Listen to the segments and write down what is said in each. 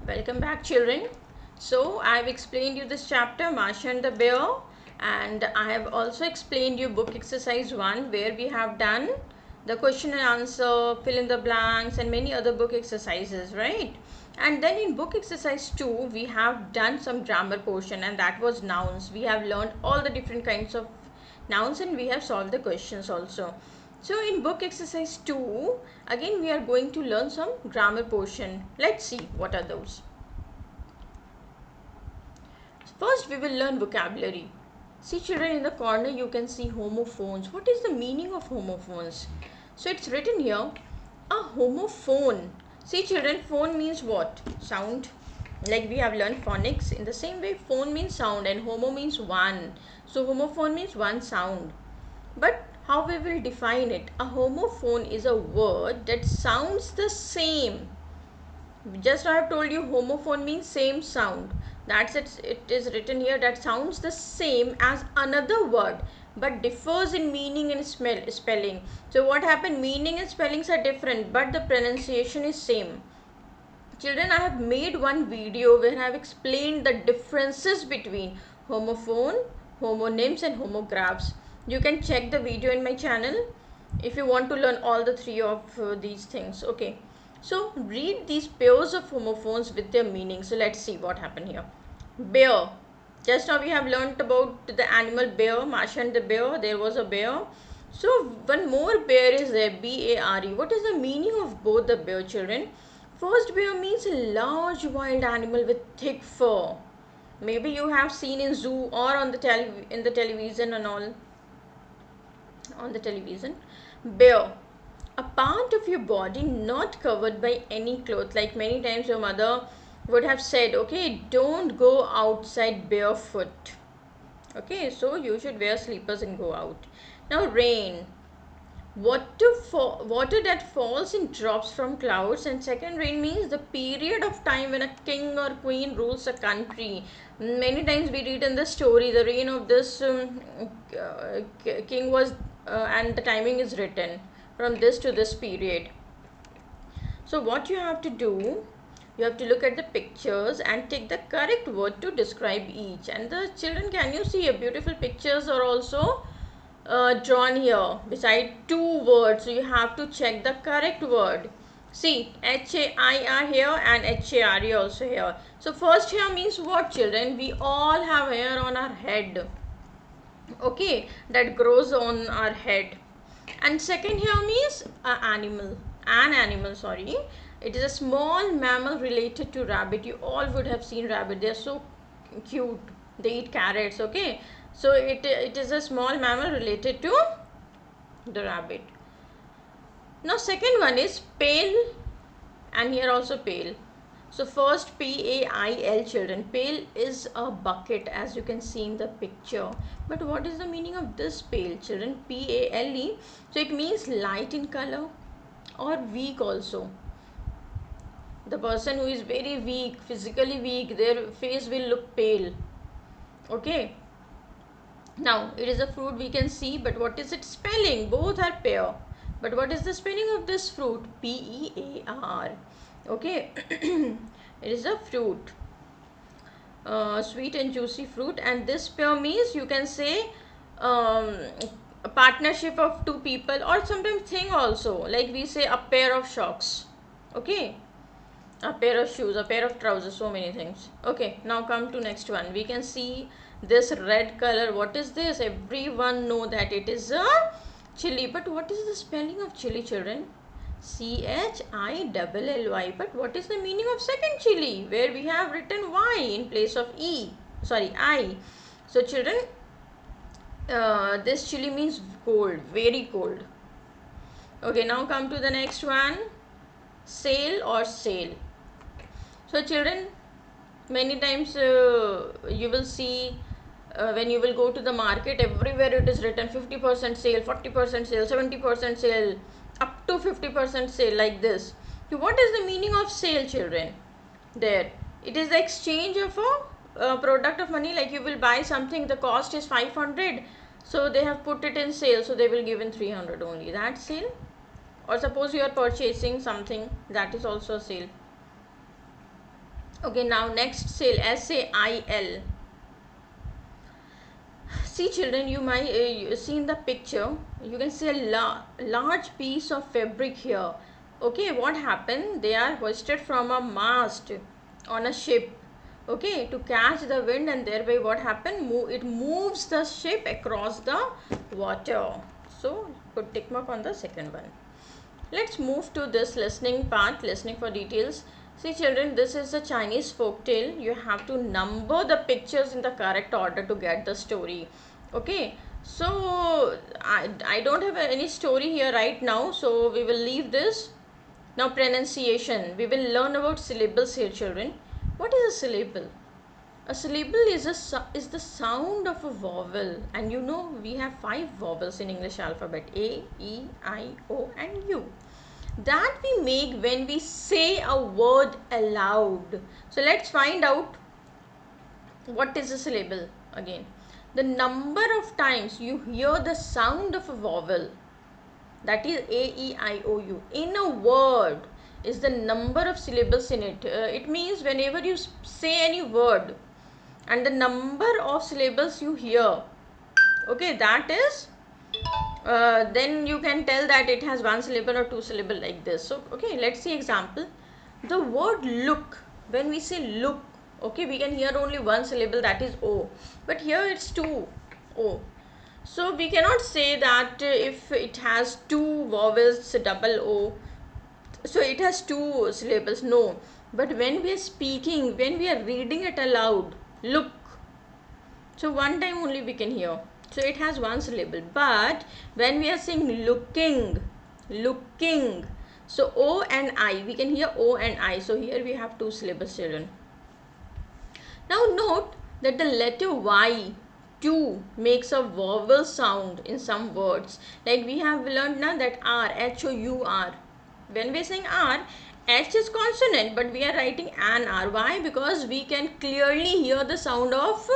Welcome back, children. So I've explained you this chapter, Masha and the Bear, and I have also explained you book exercise 1, where we have done the question and answer, fill in the blanks, and many other book exercises, right? And then in book exercise 2, we have done some grammar portion, and that was nouns. We have learned all the different kinds of nouns and we have solved the questions also. So in book exercise 2, again we are going to learn some grammar portion. Let's see what are those. First we will learn vocabulary. See, children, in the corner you can see homophones. What is the meaning of homophones? So it's written here, a homophone. See, children, phone means what? Sound. Like we have learned phonics. In the same way, phone means sound and homo means one. So homophone means one sound. But how we will define it? A homophone is a word that sounds the same. Just I have told you homophone means same sound. That's it. It is written here that sounds the same as another word but differs in meaning and spelling. So what happened? Meaning and spellings are different but the pronunciation is same. Children, I have made one video where I have explained the differences between homophone, homonyms and homographs. You can check the video in my channel if you want to learn all the three of these things. Okay. So read these pairs of homophones with their meaning. So let's see what happened here. Bear. Just now we have learnt about the animal bear, Masha and the bear. There was a bear. So one more bear is there, B-A-R-E. What is the meaning of both the bear, children? First, bear means a large wild animal with thick fur. Maybe you have seen in zoo or on the in the television and all. On the television. Bear, a part of your body not covered by any cloth. Like many times your mother would have said, okay, don't go outside barefoot. Okay, so you should wear slippers and go out. Now rain, water that falls in drops from clouds. And second, rain means the period of time when a king or queen rules a country. Many times we read in the story the reign of this king was and the timing is written from this to this period. So what you have to do, you have to look at the pictures and take the correct word to describe each. And the children, can you see a beautiful pictures are also drawn here beside two words. So you have to check the correct word. See, H-A-I-R here and H-A-R-E also here. So first hair means what, children? We all have hair on our head. Okay, that grows on our head. And second here means an animal, sorry. It is a small mammal related to rabbit. You all would have seen rabbit. They are so cute. They eat carrots, okay. So it is a small mammal related to the rabbit. Now second one is pale, and here also pale. So first, P-A-I-L, children. Pale is a bucket, as you can see in the picture. But what is the meaning of this pale, children? P-A-L-E. So it means light in color or weak also. The person who is very weak, physically weak, their face will look pale. Okay. Now, it is a fruit we can see, but what is its spelling? Both are pear. But what is the spelling of this fruit? P-E-A-R. Okay. It is a fruit. Sweet and juicy fruit. And this pear means you can say a partnership of two people or sometimes thing also. Like we say a pair of socks. Okay. A pair of shoes, a pair of trousers, so many things. Okay, now come to next one. We can see this red color. What is this? Everyone know that it is a chili. But what is the spelling of chili, children? C-H-I-L-L-Y. But what is the meaning of second chili, where we have written Y in place of E? Sorry, I. So children, this chili means cold, very cold. Okay, now come to the next one. Sail or sail. So children, many times you will see when you will go to the market, everywhere it is written 50% sale, 40% sale, 70% sale, up to 50% sale, like this. So what is the meaning of sale, children? There, it is the exchange of a product of money. Like you will buy something, the cost is 500, so they have put it in sale, so they will give in 300 only. That's sale. Or suppose you are purchasing something, that is also a sale. Okay, now next sail, SAIL. See children, you might you see in the picture, you can see a large piece of fabric here. Okay, what happened? They are hoisted from a mast on a ship. Okay, to catch the wind, and thereby what happened? It moves the ship across the water. So put tick mark on the second one. Let's move to this listening part, listening for details. See children, this is a Chinese folk tale. You have to number the pictures in the correct order to get the story. Okay, so I don't have any story here right now, so we will leave this. Now pronunciation. We will learn about syllables here children. What is a syllable? A syllable is the sound of a vowel, and you know we have 5 vowels in English alphabet: A, E, I, O, and U, that we make when we say a word aloud. So let's find out what is a syllable again. The number of times you hear the sound of a vowel, that is A, E, I, O, U, in a word, is the number of syllables in it. It means whenever you say any word and the number of syllables you hear, okay, that is then you can tell that it has 1 syllable or 2 syllable, like this. So okay, let's see example. The word look, when we say look, okay, we can hear only 1 syllable, that is O, but here it's 2 O. So we cannot say that if it has 2 vowels, double O, so it has 2 syllables, no. But when we are speaking, when we are reading it aloud, look, so 1 time only we can hear, so it has 1 syllable. But when we are saying looking, looking, so O and I, we can hear O and I, so here we have 2 syllables children. Now note that the letter Y, too, makes a vowel sound in some words. Like we have learned now that R, H-O-U-R. When we are saying R, H is consonant, but we are writing an R. Why? Because we can clearly hear the sound of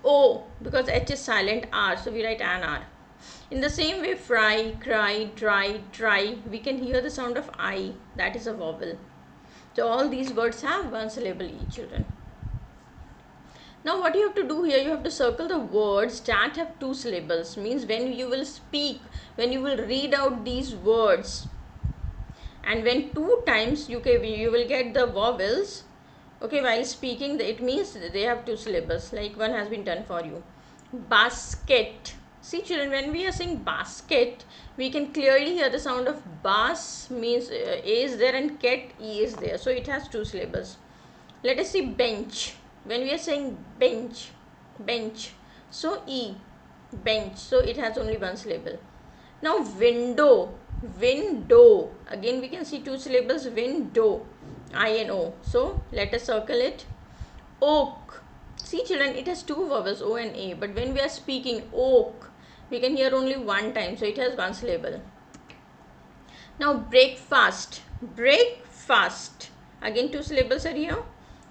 O, because H is silent, R, so we write an R. In the same way, fry, cry, try, try, we can hear the sound of I, that is a vowel. So all these words have 1 syllable each children. Now what you have to do here, you have to circle the words that have 2 syllables. Means when you will speak, when you will read out these words, and when 2 times you will get the vowels, okay, while speaking, it means they have 2 syllables, like one has been done for you. Basket. See children, when we are saying basket, we can clearly hear the sound of bas, means A is there, and ket, E is there, so it has 2 syllables. Let us see bench. When we are saying bench, bench, so E, bench, so it has only 1 syllable. Now window, window, again we can see 2 syllables, window, I and O, so let us circle it. Oak. See children, it has 2 vowels, O and A, but when we are speaking oak, we can hear only 1 time, so it has 1 syllable. Now breakfast, breakfast, again 2 syllables are here.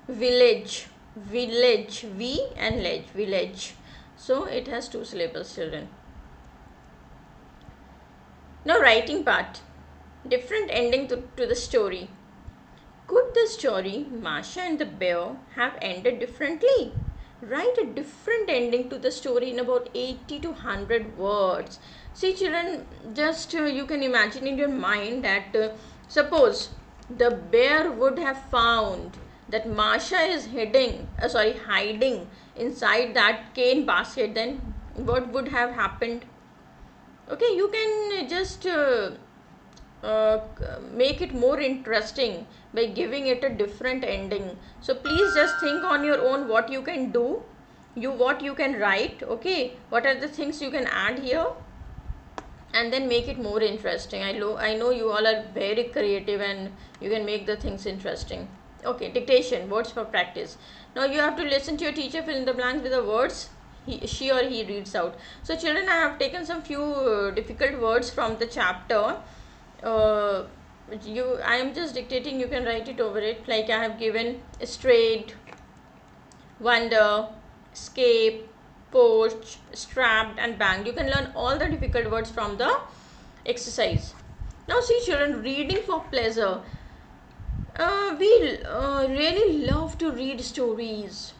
Village, village, V and ledge, village, so it has 2 syllables children. Now writing part, different ending to the story. Could the story Masha and the bear have ended differently? Write a different ending to the story in about 80 to 100 words. See children, just you can imagine in your mind that suppose the bear would have found that Masha is hiding inside that cane basket, then what would have happened? Okay, you can just make it more interesting by giving it a different ending. So please just think on your own what you can do, what you can write, okay, what are the things you can add here, and then make it more interesting. I know you all are very creative and you can make the things interesting. Okay, dictation, words for practice. Now you have to listen to your teacher, fill in the blanks with the words she or he reads out. So children, I have taken some few difficult words from the chapter. I am just dictating, you can write it over it. Like I have given straight, wonder, escape, poach, strapped and banged. You can learn all the difficult words from the exercise. Now see children, reading for pleasure. We really love to read stories,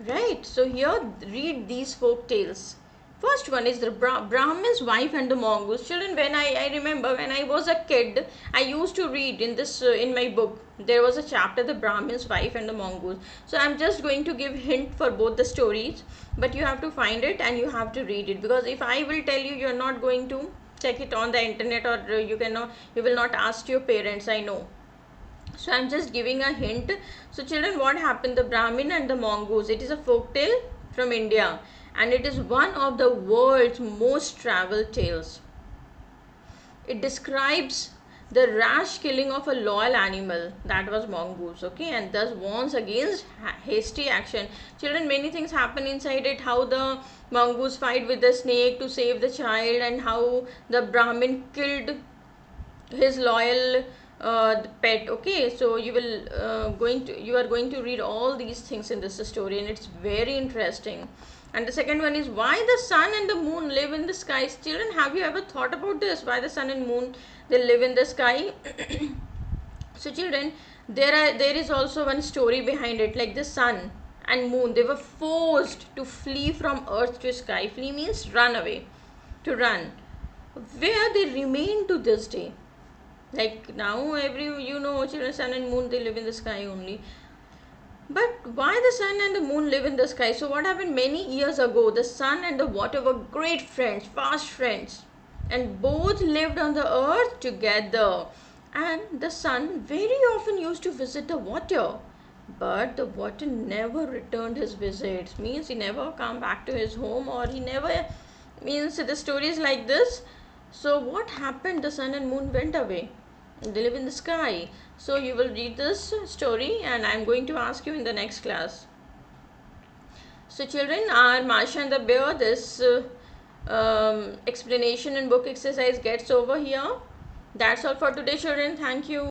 right? So here, read these folk tales. First one is the Brahmin's wife and the mongoose. Children, when I remember when I was a kid, I used to read in this in my book. There was a chapter, the Brahmin's wife and the mongoose. So I'm just going to give hint for both the stories, but you have to find it and you have to read it, because if I will tell you, you're not going to check it on the internet, or you will not ask your parents. I know. So I'm just giving a hint. So children, what happened? The Brahmin and the mongoose. It is a folk tale from India, and it is one of the world's most traveled tales. It describes the rash killing of a loyal animal, that was mongoose, okay, and thus warns against hasty action. Children, many things happen inside it, how the mongoose fight with the snake to save the child, and how the Brahmin killed his loyal pet. Okay, so you are going to read all these things in this story, and it's very interesting. And the second one is why the sun and the moon live in the skies. Children, have you ever thought about this, why the sun and moon, they live in the sky? So children, there is also one story behind it, like the sun and moon, they were forced to flee from earth to sky. Flee means run away, to run, where they remain to this day. Like now, children, sun and moon, they live in the sky only. But why the sun and the moon live in the sky? So what happened many years ago? The sun and the water were great friends, fast friends, and both lived on the earth together. And the sun very often used to visit the water, but the water never returned his visits. Means he never come back to his home, or he never, means the story is like this. So what happened? The sun and moon went away. They live in the sky. So you will read this story, and I am going to ask you in the next class. So children, our Masha and the Bear, this explanation and book exercise gets over here. That's all for today, children. Thank you.